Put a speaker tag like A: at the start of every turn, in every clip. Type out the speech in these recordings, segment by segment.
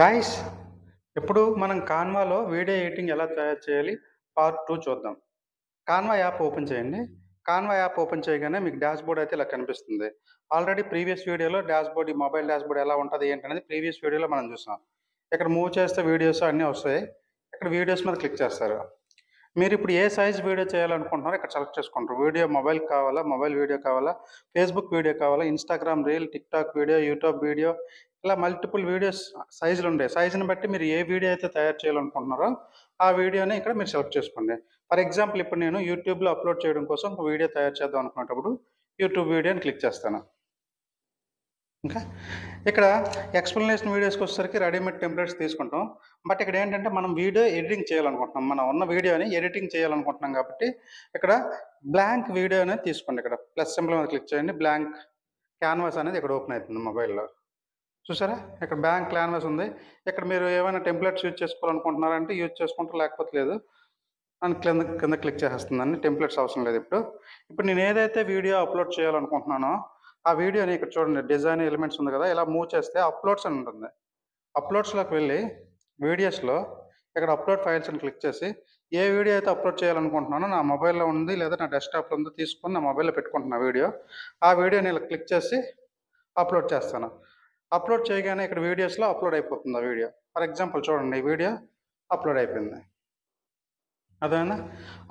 A: Guys, ఇప్పుడు మనం కాన్వాలో video editing ఎలా తయారు చేయాలి పార్ట్ 2 చూద్దాం. కాన్వా యాప్ ఓపెన్ చేయండి. కాన్వా యాప్ ఓపెన్ చేయగానే మీకు డాష్‌బోర్డ్ అయితే ఇలా కనిపిస్తుంది. ఆల్రెడీ ప్రీవియస్ వీడియోలో డాష్‌బోర్డ్, ఈ మొబైల్ డాష్‌బోర్డ్ ఎలా ఉంటది ఏంటనేది ప్రీవియస్ వీడియోలో మనం చూసాం. ఇక్కడ మూవ్ చేస్తే వీడియోస్ అన్నీ వస్తాయి. ఇక్కడ వీడియోస్ మీద క్లిక్ చేస్తారు. మీరిప్పుడు ఏ సైజ్ వీడియో చేయాలనుకుంటున్నారో ఇక్కడ సెలెక్ట్ చేసుకుంటారు. వీడియో మొబైల్ కావాలా, మొబైల్ వీడియో కావాలా, ఫేస్‌బుక్ వీడియో కావాలా, Instagram reel, TikTok video, YouTube video, ఇలా మల్టిపుల్ వీడియోస్ సైజులుంటాయి. సైజుని బట్టి మీరు ఏ వీడియో అయితే తయారు చేయాలనుకుంటున్నారో ఆ వీడియోని ఇక్కడ మీరు సెలెక్ట్ చేసుకోండి. ఫర్ ఎగ్జాంపుల్ ఇప్పుడు నేను యూట్యూబ్‌లో అప్లోడ్ చేయడం కోసం ఒక వీడియో తయారు చేద్దాం అనుకునేటప్పుడు యూట్యూబ్ వీడియోని క్లిక్ చేస్తాను. ఇంకా ఇక్కడ ఎక్స్‌ప్లనేషన్ వీడియోస్‌కి వచ్చేసరికి రెడీమేడ్ టెంప్లెట్స్ తీసుకుంటాం. బట్ ఇక్కడ ఏంటంటే మనం వీడియో ఎడిటింగ్ చేయాలనుకుంటున్నాం. మనం ఉన్న వీడియోని ఎడిటింగ్ చేయాలనుకుంటున్నాం కాబట్టి ఇక్కడ బ్లాంక్ వీడియో అనేది తీసుకోండి. ఇక్కడ ప్లస్ సింబల్ మీద క్లిక్ చేయండి. బ్లాంక్ క్యాన్వాస్ అనేది ఇక్కడ ఓపెన్ అవుతుంది మొబైల్‌లో. చూసారా? ఇక్కడ బ్లాంక్ క్యాన్వాస్ ఉంది. ఇక్కడ మీరు ఏమైనా టెంప్లెట్స్ యూజ్ చేసుకోవాలనుకుంటున్నారంటే యూజ్ చేసుకుంటారు, లేకపోతే లేదు. అని కింద క్లిక్ చేసేస్తుందండి. టెంప్లెట్స్ అవసరం లేదు ఇప్పుడు. ఇప్పుడు నేను ఏదైతే వీడియో అప్లోడ్ చేయాలనుకుంటున్నానో ఆ వీడియోని ఇక్కడ చూడండి, డిజైన్ ఎలిమెంట్స్ ఉంది కదా, ఇలా మూవ్ చేస్తే అప్లోడ్స్ అని ఉంటుంది. అప్లోడ్స్‌లోకి వెళ్ళి వీడియోస్‌లో ఇక్కడ అప్లోడ్ ఫైల్స్ అని క్లిక్ చేసి ఏ వీడియో అయితే అప్లోడ్ చేయాలనుకుంటున్నానో నా మొబైల్‌లో ఉంది లేదా నా డెస్క్‌టాప్‌లో ఉందో తీసుకొని నా మొబైల్‌లో పెట్టుకుంటున్నా వీడియో. ఆ వీడియోని ఇలా క్లిక్ చేసి అప్లోడ్ చేస్తాను. అప్లోడ్ చేయగానే ఇక్కడ వీడియోస్‌లో అప్లోడ్ అయిపోతుంది ఆ వీడియో. ఫర్ ఎగ్జాంపుల్ చూడండి, ఈ వీడియో అప్లోడ్ అయిపోయింది. అర్థమైందా?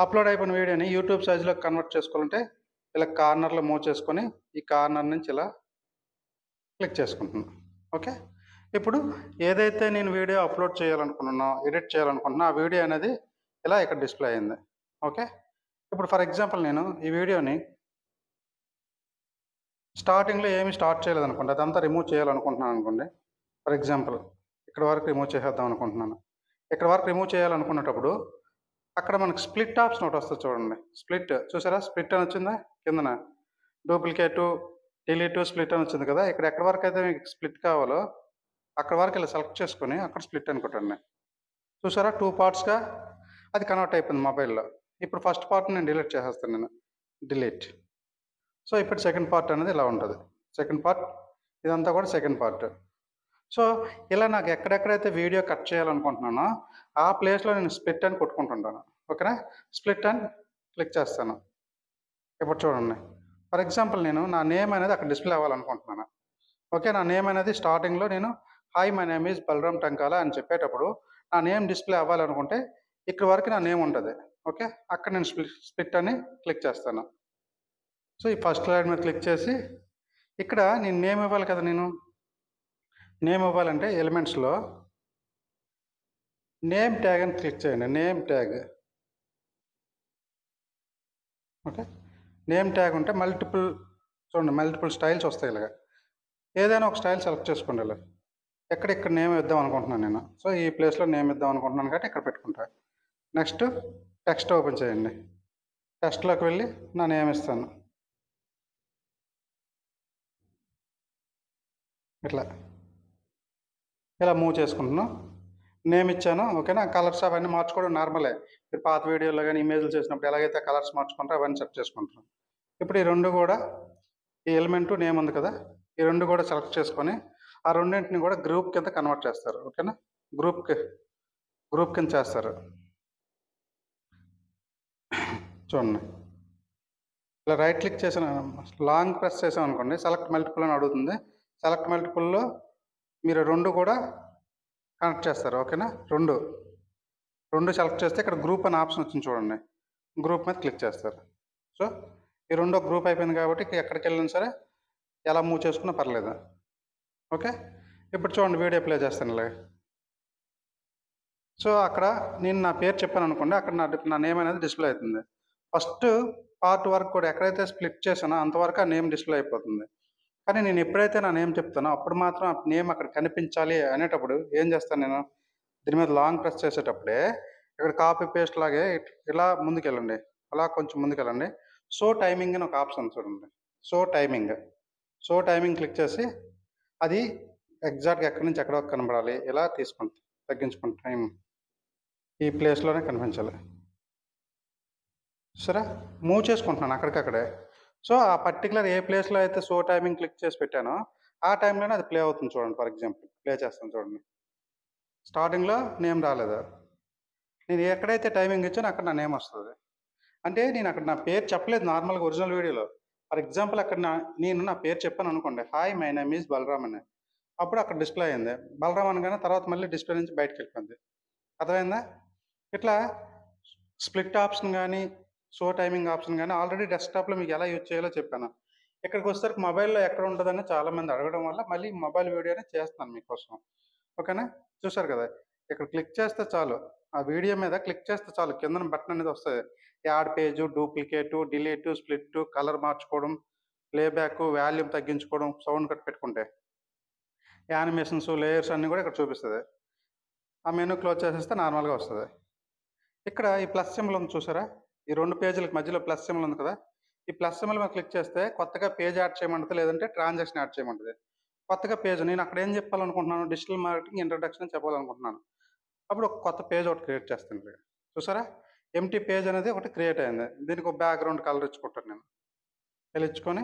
A: అప్లోడ్ అయిపోయిన వీడియోని యూట్యూబ్ సైజులోకి కన్వర్ట్ చేసుకోవాలంటే ఇలా కార్నర్‌లో మూవ్ చేసుకొని ఈ కార్నర్ నుంచి ఇలా క్లిక్ చేసుకుంటున్నాను. ఓకే. ఇప్పుడు ఏదైతే నేను వీడియో అప్లోడ్ చేయాలనుకున్నానో, ఎడిట్ చేయాలనుకుంటున్నానో ఆ వీడియో అనేది ఇలా ఇక్కడ డిస్‌ప్లే అయింది. ఓకే. ఇప్పుడు ఫర్ ఎగ్జాంపుల్ నేను ఈ వీడియోని స్టార్టింగ్‌లో ఏమి స్టార్ట్ చేయలేదనుకోండి, అదంతా రిమూవ్ చేయాలనుకుంటున్నాను అనుకోండి. ఫర్ ఎగ్జాంపుల్ ఇక్కడ వరకు రిమూవ్ చేసేద్దాం అనుకుంటున్నాను. ఇక్కడ వరకు రిమూవ్ చేయాలనుకునేటప్పుడు అక్కడ మనకు స్ప్లిట్ ఆప్షన్ ఒకటి వస్తుంది చూడండి. స్ప్లిట్ చూసారా? స్ప్లిట్ అని వచ్చిందా కిందన? డూప్లికేటు, డిలీటు, స్ప్లిట్ అని వచ్చింది కదా. ఇక్కడ ఎక్కడి వరకు అయితే మీకు స్ప్లిట్ కావాలో అక్కడ వరకు ఇలా సెలెక్ట్ చేసుకొని అక్కడ స్ప్లిట్ అని కొట్టండి. చూసారా? 2 పార్ట్స్‌గా అది కన్వర్ట్ అయిపోయింది మొబైల్‌లో. ఇప్పుడు ఫస్ట్ పార్ట్‌ని నేను డిలీట్ చేసేస్తాను నేను. డిలీట్. సో ఇప్పుడు సెకండ్ పార్ట్ అనేది ఇలా ఉంటది. సెకండ్ పార్ట్ ఇదంతా కూడా సెకండ్ పార్ట్. సో ఇలా నాకు ఎక్కడెక్కడైతే వీడియో కట్ చేయాలనుకుంటున్నానో ఆ ప్లేస్‌లో నేను స్ప్లిట్ అని కొట్టుకుంటుంటాను. ఓకేనా? స్ప్లిట్ అని క్లిక్ చేస్తాను. ఇప్పుడు చూడండి. ఫర్ ఎగ్జాంపుల్ నేను నా నేమ్ అనేది అక్కడ డిస్‌ప్లే అవ్వాలనుకుంటున్నాను. ఓకే. నా నేమ్ అనేది స్టార్టింగ్‌లో నేను hi my name is Balaram Tankala అని చెప్పేటప్పుడు నా నేమ్ డిస్‌ప్లే అవ్వాలనుకుంటే ఇక్కడి వరకు నా నేమ్ ఉంటది. ఓకే. అక్కడ నేను స్ప్లిట్ అని క్లిక్ చేస్తాను. సో ఈ ఫస్ట్ స్లైడ్ మీద క్లిక్ చేసి ఇక్కడ నేను నేమ్ ఇవ్వాలి కదా నేను. నేమ్ ఇవ్వాలంటే ఎలిమెంట్స్‌లో నేమ్ ట్యాగ్ అని క్లిక్ చేయండి. Name tag. Okay. Name tag ఉంటే మల్టిపుల్ స్టైల్స్ వస్తాయి ఇలాగ. ఏదైనా ఒక స్టైల్ సెలెక్ట్ చేసుకోండి ఇలా. ఇక్కడ నేమ్ ఇద్దాం అనుకుంటున్నాను నేను. సో ఈ ప్లేస్‌లో నేమ్ ఇద్దాం అనుకుంటున్నాను కాబట్టి ఇక్కడ పెట్టుకుంటా. నెక్స్ట్ టెక్స్ట్ ఓపెన్ చేయండి. టెక్స్ట్‌లోకి వెళ్ళి నా నేమ్ ఇస్తాను. ఇట్లా. ఇలా మూవ్ చేసుకుంటున్నాను. నేమ్ ఇచ్చాను. ఓకేనా? కలర్స్ అవన్నీ మార్చుకోవడం నార్మలే. మీరు పాత వీడియోలో గాని, ఇమేజ్‌లు చేసినప్పుడు ఎలాగైతే కలర్స్ మార్చుకుంటారో అవన్నీ సెట్ చేసుకుంటున్నాను. ఇప్పుడు ఈ 2 కూడా ఈ ఎలిమెంటు నేమ్ ఉంది కదా, ఈ 2 కూడా సెలెక్ట్ చేసుకొని ఆ రెండింటిని కూడా గ్రూప్ కింద కన్వర్ట్ చేస్తారు. ఓకేనా? గ్రూప్ కింద చేస్తారు. చూడండి. ఇలా రైట్ క్లిక్ చేసిన లాంగ్ ప్రెస్ చేసామనుకోండి, సెలెక్ట్ మల్టిపుల్ అని అడుగుతుంది. సెలెక్ట్ మల్టిపుల్‌లో మీరు 2 కూడా కనెక్ట్ చేస్తారు. ఓకేనా? 2 సెలెక్ట్ చేస్తే ఇక్కడ గ్రూప్ అనే ఆప్షన్ వచ్చింది చూడండి. గ్రూప్ మీద క్లిక్ చేస్తారు. సో ఈ 2 ఒక గ్రూప్ అయిపోయింది కాబట్టి ఎక్కడికెళ్ళినా సరే ఎలా మూవ్ చేసుకున్నా పర్లేదు. ఓకే. ఇప్పుడు చూడండి, వీడియో ప్లే చేస్తాను ఇలాగ. సో అక్కడ నేను నా పేరు చెప్పాననుకోండి, అక్కడ నా నేమ్ అనేది డిస్‌ప్లే అవుతుంది. ఫస్ట్ పార్ట్ వరకు కూడా ఎక్కడైతే స్ప్లిట్ చేశానో అంతవరకు ఆ నేమ్ డిస్‌ప్లే అయిపోతుంది. కానీ నేను ఎప్పుడైతే నా నేమ్ చెప్తానో అప్పుడు మాత్రం ఆ నేమ్ అక్కడ కనిపించాలి అనేటప్పుడు ఏం చేస్తాను నేను, దీని మీద లాంగ్ ప్రెస్ చేసేటప్పుడే ఇక్కడ కాపీ పేస్ట్ లాగే ఇలా ముందుకెళ్ళండి. అలా కొంచెం ముందుకెళ్ళండి. షో టైమింగ్ అని ఒక ఆప్షన్ చూడండి. షో టైమింగ్ క్లిక్ చేసి అది ఎగ్జాక్ట్‌గా ఎక్కడి నుంచి ఎక్కడి వరకు కనబడాలి ఇలా తగ్గించుకుంటూ టైం ఈ ప్లేస్‌లోనే కనిపించాలి. చూసారా? మూవ్ చేసుకుంటున్నాను అక్కడికక్కడే. సో ఆ పర్టిక్యులర్ ఏ ప్లేస్‌లో అయితే షో టైమింగ్ క్లిక్ చేసి పెట్టానో ఆ టైంలోనే అది ప్లే అవుతుంది చూడండి. ఫర్ ఎగ్జాంపుల్ ప్లే చేస్తాను చూడండి. స్టార్టింగ్లో నేమ్ రాలేదు. నేను ఎక్కడైతే టైమింగ్ ఇచ్చానో అక్కడ నా నేమ్ వస్తుంది. అంటే నేను అక్కడ నా పేరు చెప్పలేదు నార్మల్గా ఒరిజినల్ వీడియోలో. ఫర్ ఎగ్జాంపుల్ అక్కడ నేను నా పేరు చెప్పాను అనుకోండి, hi my name is Balaram అని. అప్పుడు అక్కడ డిస్ప్లే అయింది బలరామ్ అనగానే, తర్వాత మళ్ళీ డిస్ప్లే నుంచి బయటకు వెళ్ళిపోయింది. అర్థమైందా? ఇట్లా స్ప్లిట్ ఆప్షన్ కానీ, షో టైమింగ్ ఆప్షన్ కానీ ఆల్రెడీ డెస్క్టాప్లో మీకు ఎలా యూజ్ చేయాలో చెప్పాను. ఇక్కడికి వచ్చేసరికి మొబైల్లో ఎక్కడ ఉంటుందని చాలామంది అడగడం వల్ల మళ్ళీ మొబైల్ వీడియోనే చేస్తాను మీకోసం. ఓకేనా? చూసారు కదా, ఇక్కడ క్లిక్ చేస్తే చాలు, ఆ వీడియో మీద క్లిక్ చేస్తే చాలు, కింద బటన్ అనేది వస్తుంది. Add page, duplicate, delete, split, colour మార్చుకోవడం, ప్లేబ్యాక్, వాల్యూమ్ తగ్గించుకోవడం, సౌండ్ కట్ పెట్టుకుంటే, యానిమేషన్స్, లేయర్స్ అన్నీ కూడా ఇక్కడ చూపిస్తుంది. ఆ మెనూ క్లోజ్ చేసేస్తే నార్మల్గా వస్తుంది. ఇక్కడ ఈ ప్లస్ సింబల్ ఉంది చూసారా, ఈ 2 పేజీలకు మధ్యలో ప్లస్ సింబల్ ఉంది కదా, ఈ ప్లస్ సింబల్ మీద క్లిక్ చేస్తే కొత్తగా పేజ్ యాడ్ చేయమంటుంది, లేదంటే ట్రాన్సాక్షన్ యాడ్ చేయమంటుంది. కొత్తగా పేజ్, నేను అక్కడ ఏం చెప్పాలనుకుంటున్నాను, డిజిటల్ మార్కెటింగ్ ఇంట్రడక్షన్ అని చెప్పాలనుకుంటున్నాను. అప్పుడు ఒక కొత్త పేజ్ ఒకటి క్రియేట్ చేస్తాను. చూసారా, ఎంటీ పేజ్ అనేది ఒకటి క్రియేట్ అయింది. దీనికి ఒక బ్యాక్గ్రౌండ్ కలర్ ఇచ్చుకుంటాను. నేను ఇలా ఇచ్చుకొని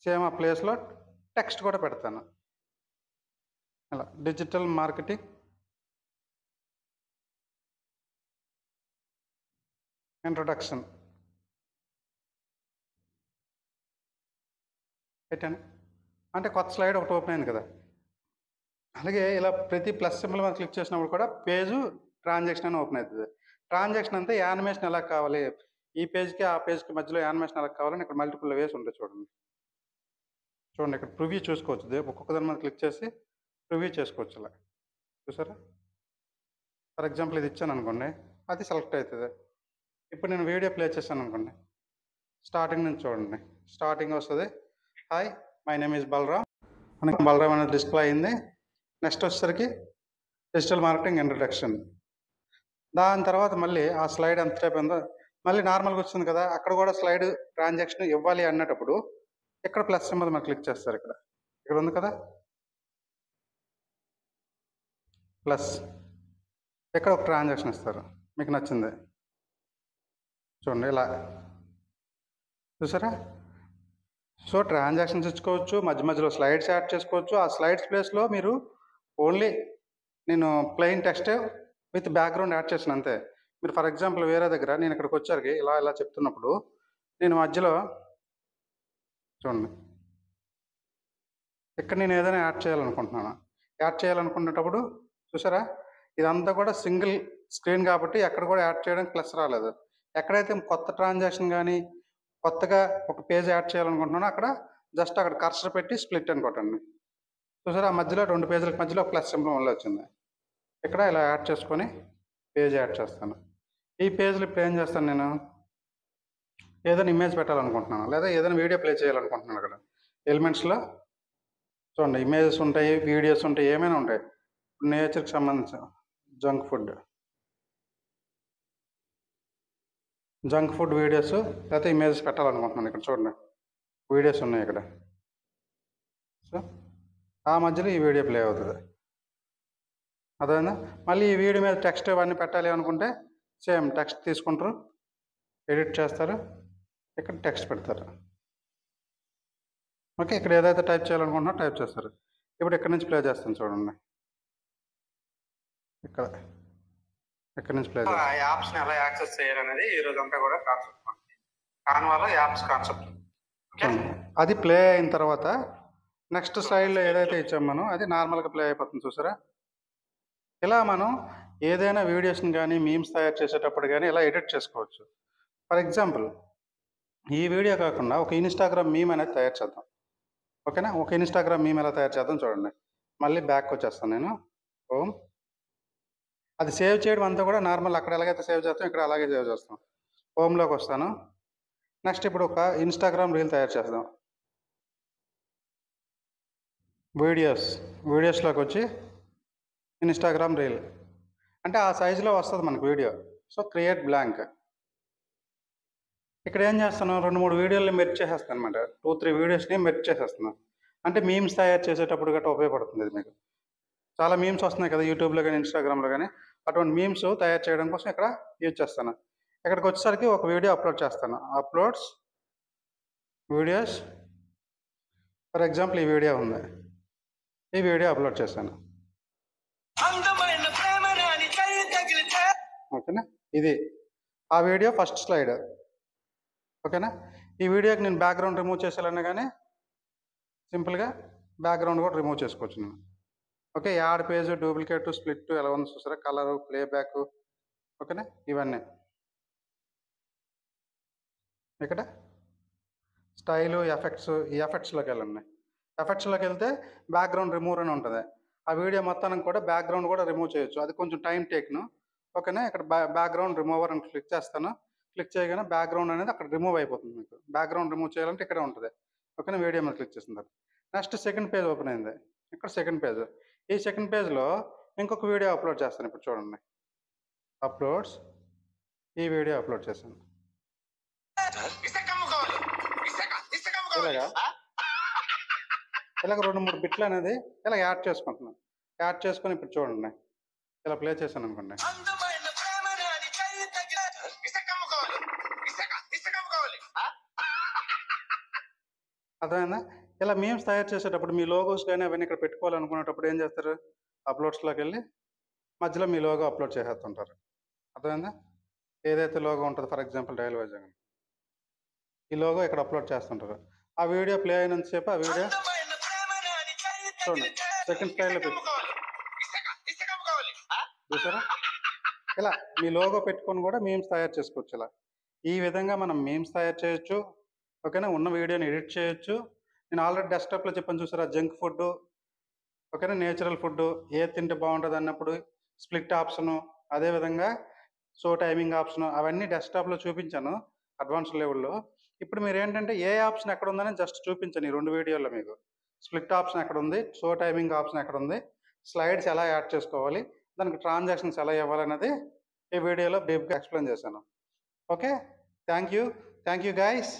A: సేమ్ ఆ ప్లేస్లో టెక్స్ట్ కూడా పెడతాను. ఇలా డిజిటల్ మార్కెటింగ్ ఇంట్రడక్షన్ పెట్టాను అంటే కొత్త స్లైడ్ ఒకటి ఓపెన్ అయింది కదా. అలాగే ఇలా ప్రతి ప్లస్ సింబల్ మీద క్లిక్ చేసినప్పుడు కూడా పేజు ట్రాన్సాక్షన్ అని ఓపెన్ అవుతుంది. ట్రాన్సాక్షన్ అంతా యానిమేషన్ ఎలా కావాలి, ఈ పేజ్కి ఆ పేజ్కి మధ్యలో యానిమేషన్ ఎలా కావాలని ఇక్కడ మల్టిపుల్ వేస్ ఉంటాయి. చూడండి ఇక్కడ ప్రివ్యూ చూసుకోవచ్చు. ఒక్కొక్క దాని మీద క్లిక్ చేసి ప్రివ్యూ చేసుకోవచ్చు. ఇలా చూసారా, ఫర్ ఎగ్జాంపుల్ ఇది ఇచ్చాను అనుకోండి, అది సెలెక్ట్ అవుతుంది. ఇప్పుడు నేను వీడియో ప్లే చేశాను అనుకోండి, స్టార్టింగ్ నుంచి చూడండి, స్టార్టింగ్ వస్తుంది, hi my name is Balaram, మనకి బలరామ్ అనేది డిస్ప్లే అయింది. నెక్స్ట్ వచ్చేసరికి డిజిటల్ మార్కెటింగ్ ఇంట్రడక్షన్. దాని తర్వాత మళ్ళీ ఆ స్లైడ్ ఎంత టైప్ ఉందో మళ్ళీ నార్మల్గా వచ్చింది కదా, అక్కడ కూడా స్లైడ్ ట్రాన్సాక్షన్ ఇవ్వాలి అన్నప్పుడు ఇక్కడ ప్లస్ సింబల్ మనం క్లిక్ చేస్తారు. ఇక్కడ ఉంది కదా ప్లస్, ఇక్కడ ఒక ట్రాన్సాక్షన్ ఇస్తారు మీకు నచ్చింది. చూడండి ఇలా చూసారా. సో ట్రాన్సాక్షన్స్ ఇచ్చుకోవచ్చు, మధ్య మధ్యలో స్లైడ్స్ యాడ్ చేసుకోవచ్చు. ఆ స్లైడ్స్ ప్లేస్లో మీరు ఓన్లీ నేను plain text with background add చేసిన అంతే. మీరు ఫర్ ఎగ్జాంపుల్ వేరే దగ్గర నేను ఇక్కడికి వచ్చారికి ఇలా చెప్తున్నప్పుడు నేను మధ్యలో చూడండి, ఇక్కడ నేను ఏదైనా యాడ్ చేయాలనుకుంటున్నాను. యాడ్ చేయాలనుకునేటప్పుడు చూసారా, ఇదంతా కూడా సింగిల్ స్క్రీన్ కాబట్టి ఎక్కడ కూడా యాడ్ చేయడానికి ప్లస్ రాలేదు. ఎక్కడైతే కొత్త ట్రాన్సాక్షన్ కానీ కొత్తగా ఒక పేజ్ యాడ్ చేయాలనుకుంటున్నానో అక్కడ జస్ట్ అక్కడ కర్సర్ పెట్టి స్ప్లిట్ అని కొట్టండి. చూసారా, ఆ మధ్యలో 2 పేజీలకు మధ్యలో ప్లస్ సింబల్ వల్ల వచ్చింది. ఇక్కడ ఇలా యాడ్ చేసుకొని పేజ్ యాడ్ చేస్తాను. ఈ పేజ్లో ఇప్పుడు ఏం చేస్తాను, నేను ఏదైనా ఇమేజ్ పెట్టాలనుకుంటున్నాను, లేదా ఏదైనా వీడియో ప్లే చేయాలనుకుంటున్నాను. అక్కడ ఎలిమెంట్స్లో చూడండి ఇమేజెస్ ఉంటాయి, వీడియోస్ ఉంటాయి, ఏమైనా ఉంటాయి. నేచర్కి సంబంధించిన జంక్ ఫుడ్ వీడియోస్ లేకపోతే ఇమేజెస్ పెట్టాలనుకుంటున్నాను. ఇక్కడ చూడండి వీడియోస్ ఉన్నాయి ఇక్కడ. సో ఆ మధ్యలో ఈ వీడియో ప్లే అవుతుంది. అదేనా, మళ్ళీ ఈ వీడియో మీద టెక్స్ట్ ఇవన్నీ పెట్టాలి అనుకుంటే సేమ్ టెక్స్ట్ తీసుకుంటారు, ఎడిట్ చేస్తారు, ఇక్కడ టెక్స్ట్ పెడతారు. ఓకే, ఇక్కడ ఏదైతే టైప్ చేయాలనుకుంటున్నా టైప్ చేస్తారు. ఇప్పుడు ఇక్కడ నుంచి ప్లే చేస్తాను చూడండి, ఇక్కడ నుంచి ప్లే చేస్తాను. యాప్స్ని ఎలా యాక్సెస్ చేయాలనేది ఈరోజు అంతా కూడా కాన్సెప్ట్, కాన్వాలో యాప్స్ కాన్సెప్ట్. అది ప్లే అయిన తర్వాత నెక్స్ట్ స్లైడ్లో ఏదైతే ఇచ్చామో మనం అది నార్మల్గా ప్లే అయిపోతుంది. చూసారా, ఇలా మనం ఏదైనా వీడియోస్ని కానీ మీమ్స్ తయారు చేసేటప్పుడు కానీ ఇలా ఎడిట్ చేసుకోవచ్చు. ఫర్ ఎగ్జాంపుల్ ఈ వీడియో కాకుండా ఒక ఇన్స్టాగ్రామ్ మీమ్ అనేది తయారు చేద్దాం. ఓకేనా, ఒక ఇన్స్టాగ్రామ్ మీమ్ ఎలా తయారు చేద్దాం చూడండి. మళ్ళీ బ్యాక్ వచ్చేస్తాను నేను. హోమ్, అది సేవ్ చేయడం అంతా కూడా నార్మల్, అక్కడ ఎలాగైతే సేవ్ చేస్తాం ఇక్కడ అలాగే సేవ్ చేస్తాం. హోమ్లోకి వస్తాను. నెక్స్ట్ ఇప్పుడు ఒక ఇన్స్టాగ్రామ్ రీల్ తయారు చేద్దాం. వీడియోస్లోకి వచ్చి ఇన్స్టాగ్రామ్ రీల్ అంటే ఆ సైజులో వస్తుంది మనకు వీడియో. So create blank. ఇక్కడ ఏం చేస్తాను, 2-3 వీడియోలు మెర్జ్ చేసేస్తాను అనమాట. 2-3 వీడియోస్ని మెర్జ్ చేసేస్తున్నాను. అంటే మీమ్స్ తయారు చేసేటప్పుడు గట్రా ఉపయోగపడుతుంది ఇది మీకు. చాలా మీమ్స్ వస్తున్నాయి కదా యూట్యూబ్లో కానీ ఇన్స్టాగ్రామ్లో కానీ, అటువంటి మీమ్స్ తయారు చేయడం కోసం ఇక్కడ యూజ్ చేస్తాను. ఇక్కడికి వచ్చేసరికి ఒక వీడియో అప్లోడ్ చేస్తాను. అప్లోడ్స్ వీడియోస్, ఫర్ ఎగ్జాంపుల్ ఈ వీడియో ఉంది, ఈ వీడియో అప్లోడ్ చేశాను. అందమైన ఓకేనా? ఇది ఆ వీడియో ఫస్ట్ స్లైడ్. ఓకేనా? ఈ వీడియోకి నేను బ్యాక్గ్రౌండ్ రిమూవ్ చేసేయాలన్నా కానీ సింపుల్గా బ్యాక్గ్రౌండ్ కూడా రిమూవ్ చేసుకోవచ్చు నేను. Okay, add page, duplicate, split ఎలా ఉంది చూసారా, కలరు, ప్లేబ్యాక్. ఓకేనా? ఇవన్నీ ఇక్కడ స్టైలు, ఎఫెక్ట్స్. ఈ ఎఫెక్ట్స్లోకి వెళ్ళండి. ఎఫెక్ట్స్లోకి వెళ్తే బ్యాక్గ్రౌండ్ రిమూవర్ అని ఉంటుంది. ఆ వీడియో మొత్తానికి కూడా బ్యాక్గ్రౌండ్ కూడా రిమూవ్ చేయొచ్చు. అది కొంచెం టైం టేక్ను. ఓకేనా? ఇక్కడ బ్యాక్గ్రౌండ్ రిమూవర్ అని క్లిక్ చేస్తాను. క్లిక్ చేయగానే బ్యాక్గ్రౌండ్ అనేది అక్కడ రిమూవ్ అయిపోతుంది. మీకు బ్యాక్గ్రౌండ్ రిమూవ్ చేయాలంటే ఇక్కడే ఉంటుంది. ఓకేనా? వీడియో మీద క్లిక్ చేసిన తర్వాత నెక్స్ట్ సెకండ్ పేజ్ ఓపెన్ అయింది. ఇక్కడ సెకండ్ పేజ్. ఈ సెకండ్ పేజ్లో ఇంకొక వీడియో అప్లోడ్ చేస్తాను. ఇప్పుడు చూడండి, అప్లోడ్స్. ఈ వీడియో అప్లోడ్ చేశాను. ఇలాగ 2-3 బిట్లు అనేది ఇలా యాడ్ చేసుకుంటున్నాను. యాడ్ చేసుకొని ఇప్పుడు చూడండి, ఇలా ప్లే చేశాను అనుకోండి. అర్థమైందా? ఇలా మీమ్స్ తయారు చేసేటప్పుడు మీ లోగోస్ కానీ అవన్నీ ఇక్కడ పెట్టుకోవాలనుకునేటప్పుడు ఏం చేస్తారు? అప్లోడ్స్లోకి వెళ్ళి మధ్యలో మీ లోగో అప్లోడ్ చేసేస్తుంటారు. అర్థమైందా? ఏదైతే లోగో ఉంటుందో, ఫర్ ఎగ్జాంపుల్ డైల్ వైజ్ ఈ లోగో ఇక్కడ అప్లోడ్ చేస్తుంటారు. ఆ వీడియో ప్లే అయినంతసేపు ఆ వీడియో చూడండి సెకండ్ స్టైల్లో పెట్టి చూసారా? ఇలా మీ లోగో పెట్టుకొని కూడా మీమ్స్ తయారు చేసుకోవచ్చు. ఇలా ఈ విధంగా మనం మీమ్స్ తయారు చేయొచ్చు. ఓకేనా? ఉన్న వీడియోని ఎడిట్ చేయొచ్చు. నేను ఆల్రెడీ డెస్క్టాప్లో చెప్పాను చూసారా, జంక్ ఫుడ్, ఓకేనా, నేచురల్ ఫుడ్ ఏది తింటే బాగుంటుంది అన్నప్పుడు స్ప్లిట్ ఆప్షను, అదేవిధంగా షో టైమింగ్ ఆప్షను, అవన్నీ డెస్క్టాప్లో చూపించాను అడ్వాన్స్ లెవెల్లో. ఇప్పుడు మీరు ఏంటంటే ఏ ఆప్షన్ ఎక్కడ ఉందని జస్ట్ చూపించాను ఈ 2 వీడియోల్లో మీకు. స్ప్లిట్ ఆప్షన్ ఎక్కడ ఉంది, షో టైమింగ్ ఆప్షన్ ఎక్కడ ఉంది, స్లైడ్స్ ఎలా యాడ్ చేసుకోవాలి, దానికి ట్రాన్సాక్షన్స్ ఎలా ఇవ్వాలనేది ఈ వీడియోలో బ్రీఫ్గా ఎక్స్ప్లెయిన్ చేశాను. Okay, thank you guys.